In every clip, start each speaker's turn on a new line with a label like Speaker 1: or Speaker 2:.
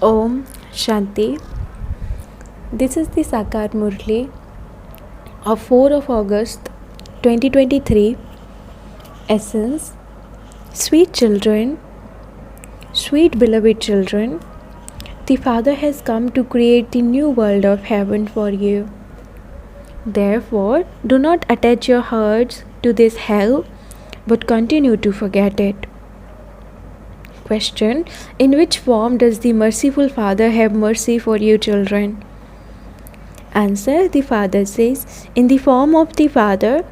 Speaker 1: Om Shanti. This is the Sakar Murli of 4 of August 2023. Essence. Sweet children, sweet beloved children, the Father has come to create the new world of heaven for you. Therefore, do not attach your hearts to this hell, but continue to forget it. Question. In which form does the merciful Father have mercy for you children? Answer. The Father says, in the form of the Father,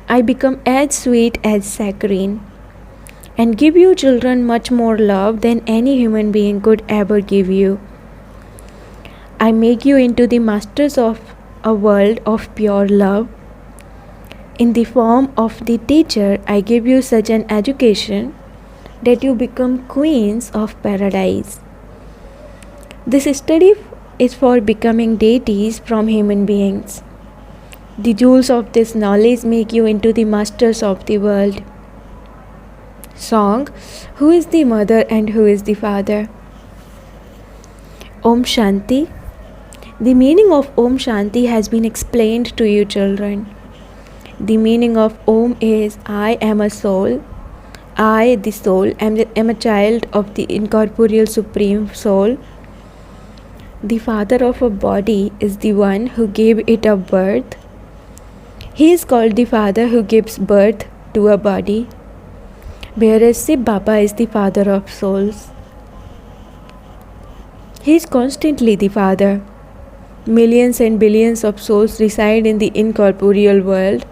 Speaker 1: I become as sweet as saccharine, and give you children much more love than any human being could ever give you. I make you into the masters of a world of pure love. In the form of the teacher, I give you such an education that you become queens of paradise. This study is for becoming deities from human beings. The jewels of this knowledge make you into the masters of the world. Song. Who is the mother and who is the father? Om Shanti. The meaning of Om Shanti has been explained to you children. The meaning of Om is I am a soul. I, the soul, am a child of the incorporeal Supreme Soul. The father of a body is the one who gave it a birth. He is called the father who gives birth to a body, whereas Shiv Baba is the father of souls. He is constantly the father. Millions and billions of souls reside in the incorporeal world,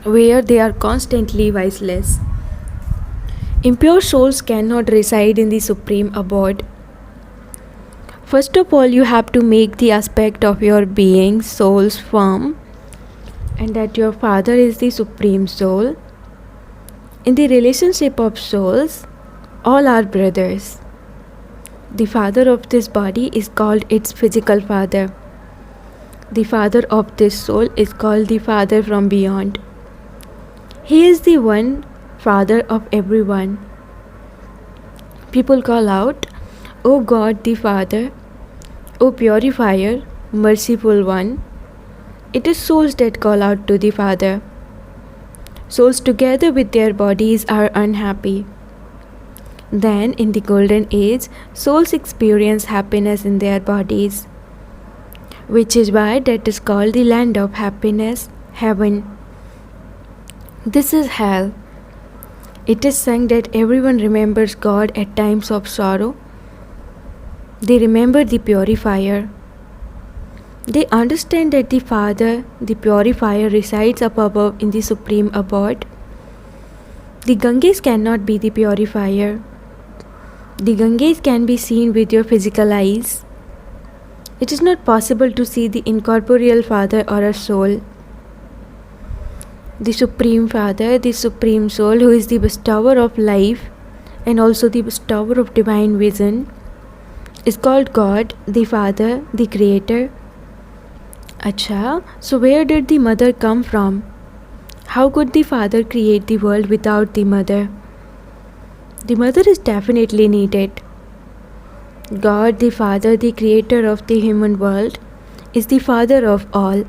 Speaker 1: where they are constantly viceless. Impure souls cannot reside in the supreme abode. First of all, you have to make the aspect of your being, souls, firm, and that your Father is the Supreme Soul. In the relationship of souls, all are brothers. The father of this body is called its physical father. The father of this soul is called the Father from beyond. He is the one Father of everyone. People call out, O God the Father, O Purifier, Merciful One. It is souls that call out to the Father. Souls together with their bodies are unhappy. Then, in the golden age, souls experience happiness in their bodies, which is why that is called the land of happiness, heaven. This is hell. It is sung that everyone remembers God at times of sorrow. They remember the purifier. They understand that the Father, the purifier, resides up above in the supreme abode. The Ganges cannot be the purifier. The Ganges can be seen with your physical eyes. It is not possible to see the incorporeal Father or a soul. The Supreme Father, the Supreme Soul, who is the bestower of life and also the bestower of divine vision, is called God, the Father, the Creator. Acha, so where did the mother come from? How could the Father create the world without the mother? The mother is definitely needed. God, the Father, the Creator of the human world, is the Father of all.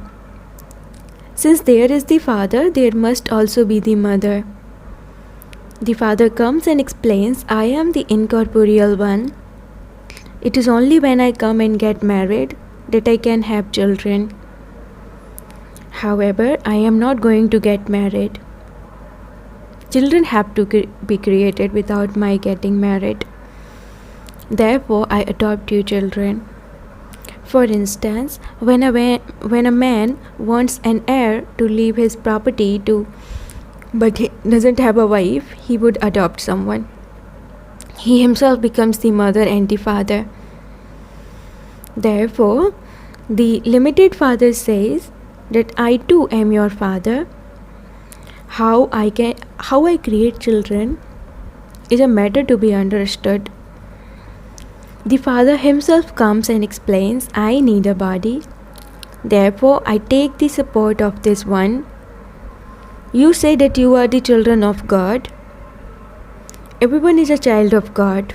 Speaker 1: Since there is the Father, there must also be the Mother. The Father comes and explains, I am the incorporeal one. It is only when I come and get married that I can have children. However, I am not going to get married. Children have to be created without my getting married. Therefore, I adopt you children. For instance, when a man wants an heir to leave his property to, but he doesn't have a wife, he would adopt someone. He himself becomes the mother and the father. Therefore, the limited Father says that I too am your Father. How I create children is a matter to be understood. The Father himself comes and explains, I need a body. Therefore, I take the support of this one. You say that you are the children of God. Everyone is a child of God.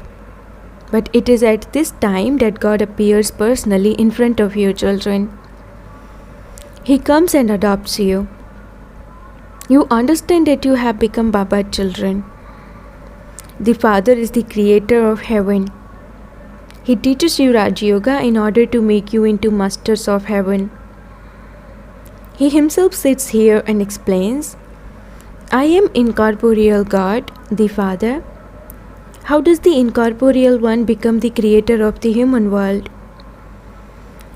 Speaker 1: But it is at this time that God appears personally in front of you, children. He comes and adopts you. You understand that you have become Baba children. The Father is the creator of heaven. He teaches you Raj Yoga in order to make you into masters of heaven. He himself sits here and explains, I am incorporeal God, the Father. How does the incorporeal one become the creator of the human world?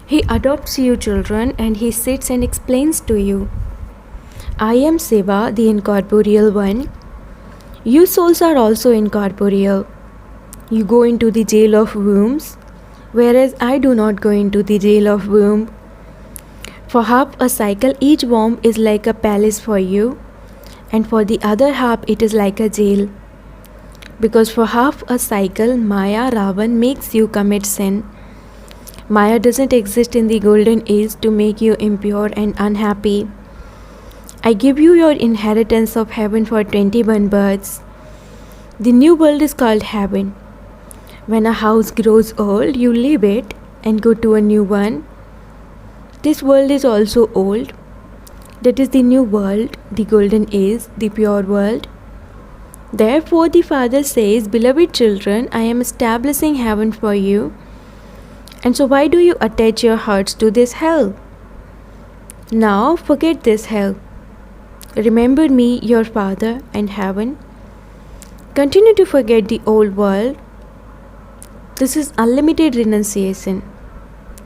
Speaker 1: He adopts you, children, and he sits and explains to you, I am Siva, the incorporeal one. You souls are also incorporeal. You go into the jail of wombs, whereas I do not go into the jail of womb. For half a cycle, each womb is like a palace for you, and for the other half, it is like a jail. Because for half a cycle, Maya, Ravan makes you commit sin. Maya doesn't exist in the golden age to make you impure and unhappy. I give you your inheritance of heaven for 21 births. The new world is called heaven. When a house grows old, you leave it and go to a new one. This world is also old. That is the new world, the golden age, the pure world. Therefore, the Father says, Beloved children, I am establishing heaven for you. And so why do you attach your hearts to this hell? Now forget this hell. Remember me, your Father, and heaven. Continue to forget the old world. This is unlimited renunciation.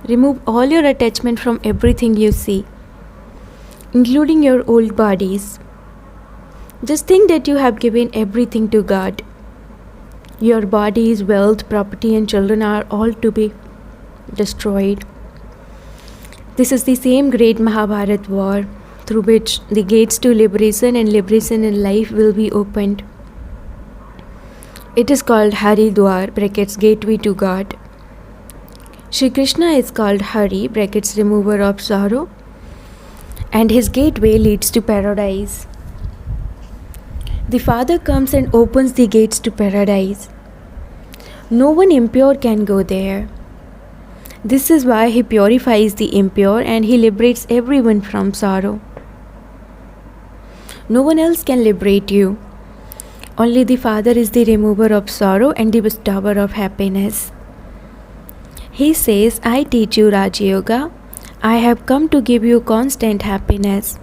Speaker 1: Remove all your attachment from everything you see, including your old bodies. Just think that you have given everything to God. Your bodies, wealth, property, and children are all to be destroyed. This is the same great Mahabharat war through which the gates to liberation and liberation in life will be opened. It is called Haridwar, brackets gateway to God. Shri Krishna is called Hari, brackets remover of sorrow, and his gateway leads to paradise. The Father comes and opens the gates to paradise. No one impure can go there. This is why he purifies the impure and he liberates everyone from sorrow. No one else can liberate you. Only the Father is the remover of sorrow and the bestower of happiness. He says, I teach you Raj Yoga. I have come to give you constant happiness.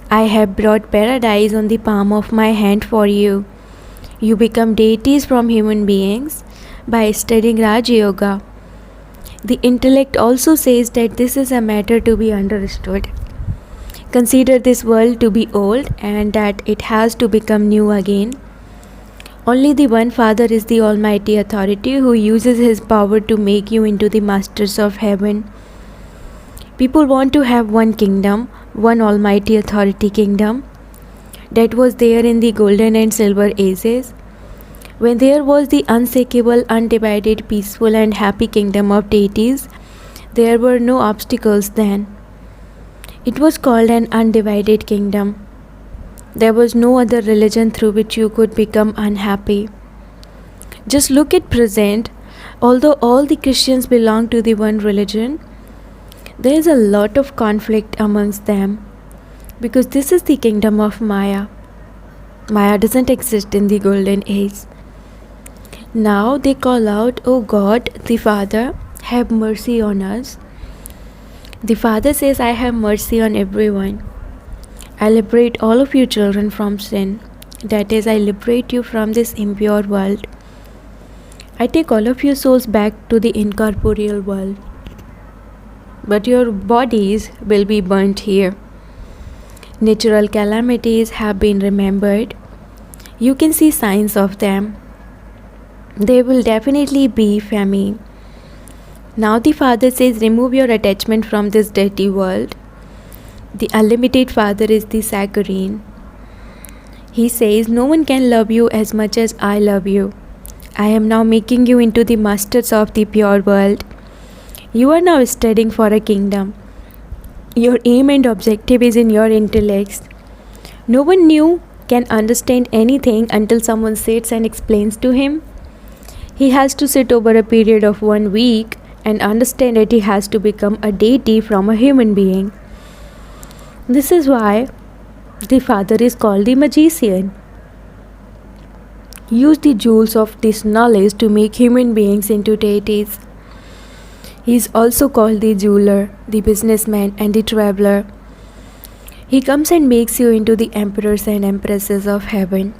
Speaker 1: I have brought paradise on the palm of my hand for you. You become deities from human beings by studying Raj Yoga. The intellect also says that this is a matter to be understood. Consider this world to be old and that it has to become new again. Only the one Father is the Almighty Authority who uses his power to make you into the masters of heaven. People want to have one kingdom, one Almighty Authority kingdom. That was there in the golden and silver ages, when there was the unshakable, undivided, peaceful and happy kingdom of deities. There were no obstacles then. It was called an undivided kingdom. There was no other religion through which you could become unhappy. Just look at present. Although all the Christians belong to the one religion, there is a lot of conflict amongst them, because this is the kingdom of Maya. Maya doesn't exist in the golden age. Now they call out, O God, the Father, have mercy on us. The Father says, I have mercy on everyone. I liberate all of you children from sin. That is, I liberate you from this impure world. I take all of you souls back to the incorporeal world. But your bodies will be burnt here. Natural calamities have been remembered. You can see signs of them. There will definitely be famine. Now the Father says, remove your attachment from this dirty world. The unlimited Father is the saccharine. He says, no one can love you as much as I love you. I am now making you into the masters of the pure world. You are now studying for a kingdom. Your aim and objective is in your intellects. No one new can understand anything until someone sits and explains to him. He has to sit over a period of 1 week and understand that he has to become a deity from a human being. This is why the Father is called the magician. Use the jewels of this knowledge to make human beings into deities. He is also called the jeweler, the businessman, and the traveler. He comes and makes you into the emperors and empresses of heaven.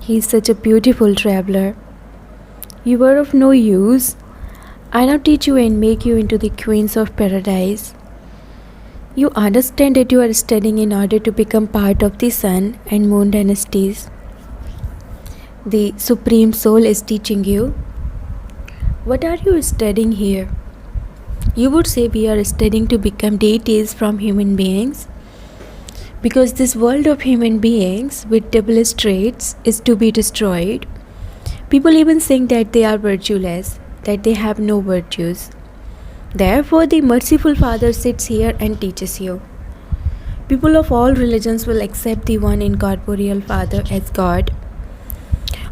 Speaker 1: He is such a beautiful traveler. You were of no use. I now teach you and make you into the queens of paradise. You understand that you are studying in order to become part of the sun and moon dynasties. The Supreme Soul is teaching you. What are you studying here? You would say we are studying to become deities from human beings, because this world of human beings with devilish traits is to be destroyed. People even think that they are virtueless, that they have no virtues. Therefore, the merciful Father sits here and teaches you. People of all religions will accept the one incorporeal Father as God.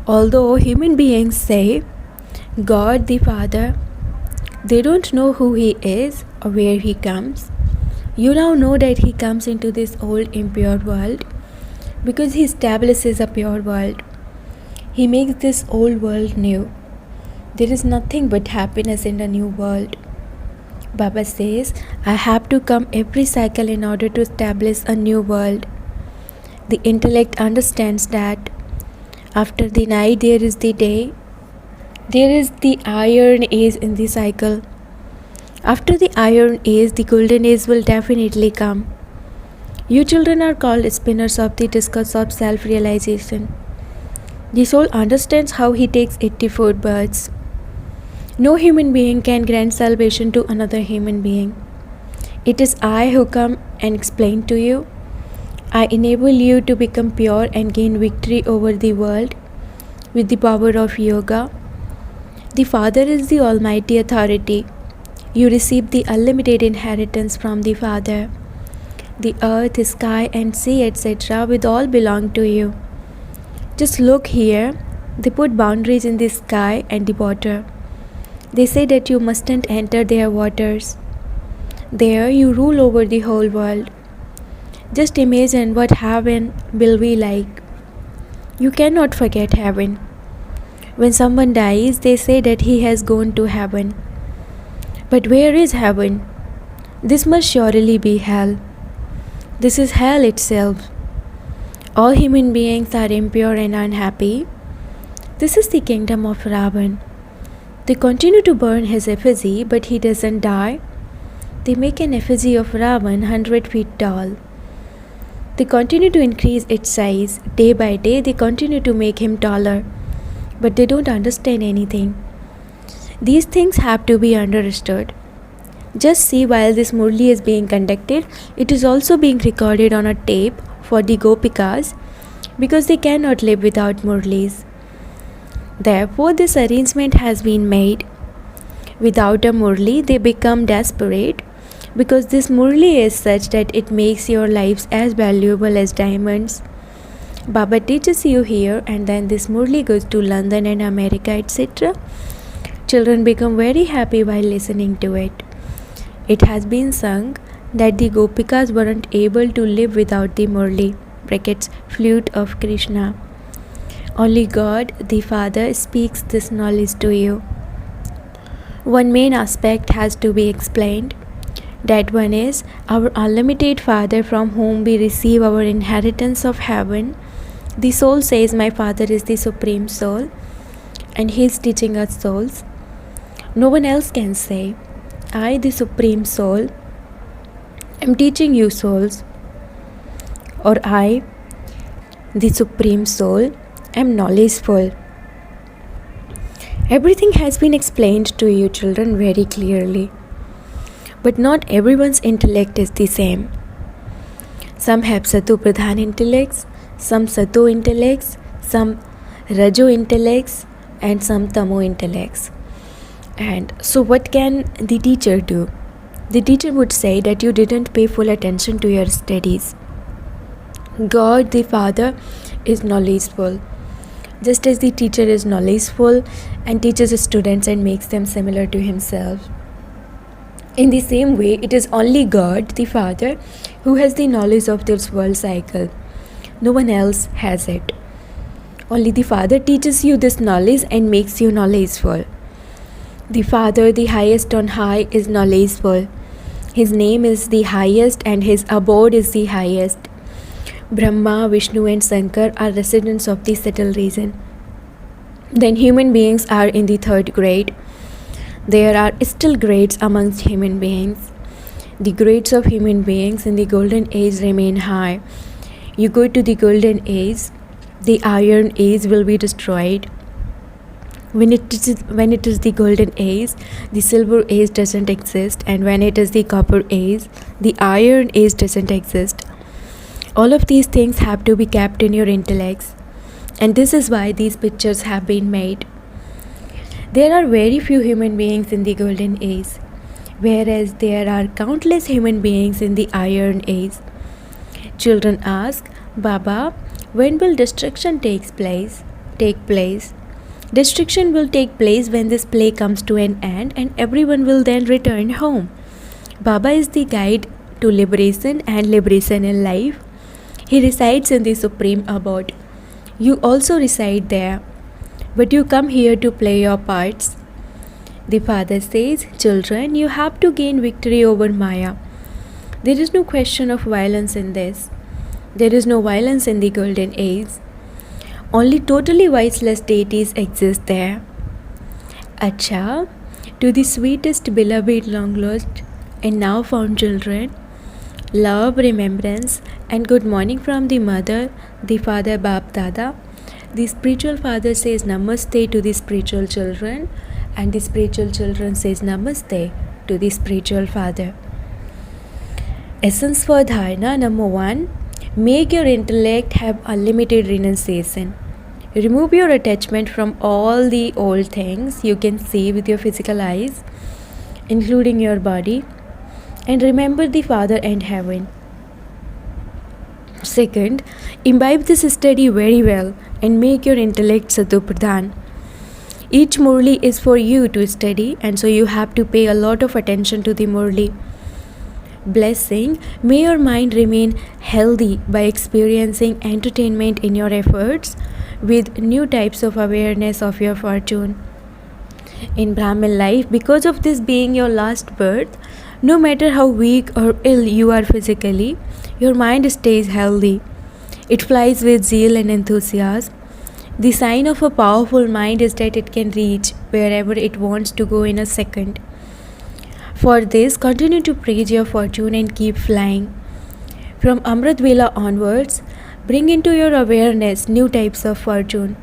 Speaker 1: Although human beings say God the Father, they don't know who He is or where He comes. You now know that He comes into this old impure world because He establishes a pure world. He makes this old world new. There is nothing but happiness in the new world. Baba says, I have to come every cycle in order to establish a new world. The intellect understands that after the night there is the day. There is the iron age in the cycle. After the iron age, the golden age will definitely come. You children are called spinners of the discus of self-realization. The soul understands how he takes 84 births. No human being can grant salvation to another human being. It is I who come and explain to you. I enable you to become pure and gain victory over the world with the power of yoga. The Father is the Almighty Authority. You receive the unlimited inheritance from the Father. The earth, sky, and sea, etc. will all belong to you. Just look here. They put boundaries in the sky and the water. They say that you mustn't enter their waters. There you rule over the whole world. Just imagine what heaven will be like. You cannot forget heaven. When someone dies, they say that he has gone to heaven. But where is heaven? This must surely be hell. This is hell itself. All human beings are impure and unhappy. This is the kingdom of Ravan. They continue to burn his effigy, but he doesn't die. They make an effigy of Ravan 100 feet tall. They continue to increase its size. Day by day, they continue to make him taller. But they don't understand anything. These things have to be understood. Just see, while this Murli is being conducted, it is also being recorded on a tape for the Gopikas, because they cannot live without Murlis. Therefore, this arrangement has been made. Without a Murli, they become desperate, because this Murli is such that it makes your lives as valuable as diamonds. Baba teaches you here, and then this Murli goes to London and America, etc. Children become very happy while listening to it. It has been sung that the Gopikas weren't able to live without the Murli, brackets, flute of Krishna. Only God, the Father, speaks this knowledge to you. One main aspect has to be explained. That one is our unlimited Father, from whom we receive our inheritance of heaven. The soul says, my Father is the Supreme Soul, and He is teaching us souls. No one else can say, I, the Supreme Soul, am teaching you souls. Or I, the Supreme Soul, am knowledgeful. Everything has been explained to you children very clearly. But not everyone's intellect is the same. Some have Sato Pradhan intellects, some Sato intellects, some Rajo intellects, and some Tamo intellects. And so what can the teacher do? The teacher would say that you didn't pay full attention to your studies. God the Father is knowledgeful. just as the teacher is knowledgeful and teaches students and makes them similar to himself. In the same way, it is only God, the Father, who has the knowledge of this world cycle. No one else has it. Only the Father teaches you this knowledge and makes you knowledgeful. The Father, the highest on high, is knowledgeful. His name is the highest and his abode is the highest. Brahma, Vishnu and Shankar are residents of the subtle region. Then human beings are in the third grade. There are still grades amongst human beings. The grades of human beings in the golden age remain high. You go to the golden age, the iron age will be destroyed. When it is the golden age, the silver age doesn't exist, and when it is the copper age, the iron age doesn't exist. All of these things have to be kept in your intellects, and this is why these pictures have been made. There are very few human beings in the golden age, whereas there are countless human beings in the iron age. Children ask, Baba, when will destruction take place? Destruction will take place when this play comes to an end and everyone will then return home. Baba is the guide to liberation and liberation in life. He resides in the supreme abode. You also reside there, but you come here to play your parts. The Father says, children, you have to gain victory over Maya. There is no question of violence in this. There is no violence in the golden age. Only totally voiceless deities exist there. Acha, to the sweetest beloved long lost and now found children, love, remembrance and good morning from the mother, the father Bap Dada. The spiritual father says namaste to the spiritual children and the spiritual children says namaste to the spiritual father. Essence for dharana number 1. Make your intellect have unlimited renunciation. Remove your attachment from all the old things you can see with your physical eyes, including your body, and remember the Father and heaven. Second, imbibe this study very well and make your intellect Sadhu-Pradhan. Each Murli is for you to study, and so you have to pay a lot of attention to the Murli. Blessing, may your mind remain healthy by experiencing entertainment in your efforts with new types of awareness of your fortune. In Brahmin life, because of this being your last birth, no matter how weak or ill you are physically, your mind stays healthy. It flies with zeal and enthusiasm. The sign of a powerful mind is that it can reach wherever it wants to go in a second. For this, continue to praise your fortune and keep flying. From Amrit Vela onwards, bring into your awareness new types of fortune.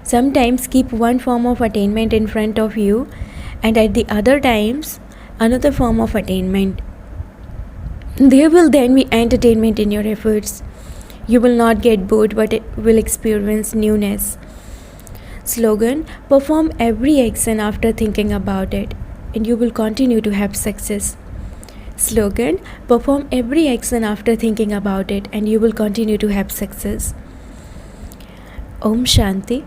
Speaker 1: Sometimes keep one form of attainment in front of you, and at the other times, another form of attainment. There will then be entertainment in your efforts. You will not get bored but will experience newness. Slogan, perform every action after thinking about it, and you will continue to have success. Slogan, perform every action after thinking about it and you will continue to have success. Om Shanti.